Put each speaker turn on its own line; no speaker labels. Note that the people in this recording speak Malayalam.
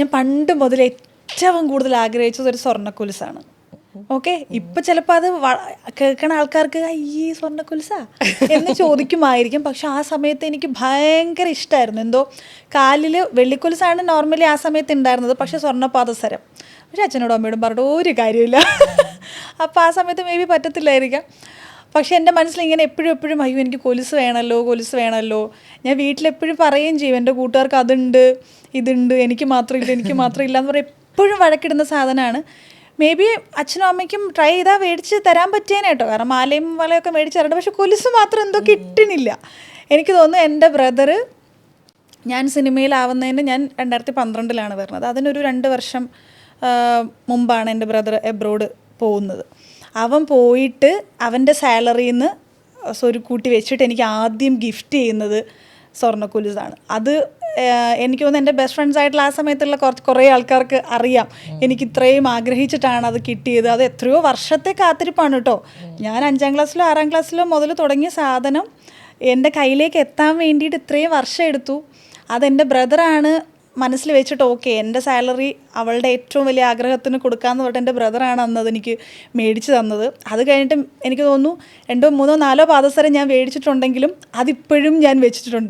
ഞാൻ പണ്ട് മുതൽ ഏറ്റവും കൂടുതൽ ആഗ്രഹിച്ചത് ഒരു സ്വർണ്ണക്കൊലുസാണ്. ഓക്കെ, ഇപ്പം ചിലപ്പോൾ അത് കേൾക്കണ ആൾക്കാർക്ക് ഈ സ്വർണ്ണക്കൊലുസാ എന്ന് ചോദിക്കുമായിരിക്കും. പക്ഷെ ആ സമയത്ത് എനിക്ക് ഭയങ്കര ഇഷ്ടമായിരുന്നു. എന്തോ കാലിൽ വെള്ളിക്കൊലുസാണ് നോർമലി ആ സമയത്ത് ഉണ്ടായിരുന്നത്, പക്ഷെ സ്വർണ്ണപാദസരം. പക്ഷെ അച്ഛനോടും അമ്മയോടും പറഞ്ഞിട്ട് ഒരു കാര്യമില്ല. അപ്പോൾ ആ സമയത്ത് മേ ബി പറ്റത്തില്ലായിരിക്കാം. പക്ഷെ എൻ്റെ മനസ്സിൽ ഇങ്ങനെ എപ്പോഴും അയ്യോ എനിക്ക് കൊലുസ് വേണമല്ലോ. ഞാൻ വീട്ടിലെപ്പോഴും പറയുകയും ചെയ്യും, എൻ്റെ കൂട്ടുകാർക്ക് അതുണ്ട് ഇതുണ്ട്, എനിക്ക് മാത്രമില്ല എന്ന് പറയും. എപ്പോഴും വഴക്കിടുന്ന സാധനമാണ്. മേ ബി അച്ഛനും അമ്മയ്ക്കും ട്രൈ ചെയ്താൽ മേടിച്ച് തരാൻ പറ്റിയേനെ കാരണം മാലയും വളയൊക്കെ മേടിച്ച് തരണ്ട. പക്ഷെ കൊലുസ് മാത്രം എന്തോ കിട്ടണില്ല. എനിക്ക് തോന്നുന്നു എൻ്റെ ബ്രദറ്, ഞാൻ സിനിമയിലാവുന്നതിന് ഞാൻ 2012 വരുന്നത്. അതിനൊരു 2 വർഷം മുമ്പാണ് എൻ്റെ ബ്രദർ എബ്രോഡ് പോകുന്നത്. അവൻ പോയിട്ട് അവൻ്റെ സാലറിയിൽ നിന്ന് സ്വരുക്കൂട്ടി വെച്ചിട്ട് എനിക്ക് ആദ്യം ഗിഫ്റ്റ് ചെയ്യുന്നത് സ്വർണ്ണക്കൊലുസാണ്. അത് എനിക്ക് തോന്നുന്നു എൻ്റെ ബെസ്റ്റ് ഫ്രണ്ട്സ് ആയിട്ടുള്ള ആ സമയത്തുള്ള കുറേ ആൾക്കാർക്ക് അറിയാം എനിക്ക് ഇത്രയും ആഗ്രഹിച്ചിട്ടാണ് അത് കിട്ടിയത്. അത് എത്രയോ വർഷത്തെ കാത്തിരിപ്പാണ് കേട്ടോ. ഞാൻ 5ാം ക്ലാസ്സിലോ 6ാം ക്ലാസ്സിലോ മുതൽ തുടങ്ങിയ സാധനം എൻ്റെ കയ്യിലേക്ക് എത്താൻ വേണ്ടിയിട്ട് ഇത്രയും വർഷം എടുത്തു. അതെൻ്റെ ബ്രദറാണ് മനസ്സിൽ വെച്ചിട്ട് ഓക്കെ എൻ്റെ സാലറി അവളുടെ ഏറ്റവും വലിയ ആഗ്രഹത്തിന് കൊടുക്കാമെന്ന് പറഞ്ഞിട്ട് എൻ്റെ ബ്രദറാണ് അന്നത് എനിക്ക് മേടിച്ച് തന്നത്. അത് കഴിഞ്ഞിട്ട് എനിക്ക് തോന്നുന്നു 2, 3, 4 പാദസരം ഞാൻ മേടിച്ചിട്ടുണ്ടെങ്കിലും അതിപ്പോഴും ഞാൻ വെച്ചിട്ടുണ്ട്.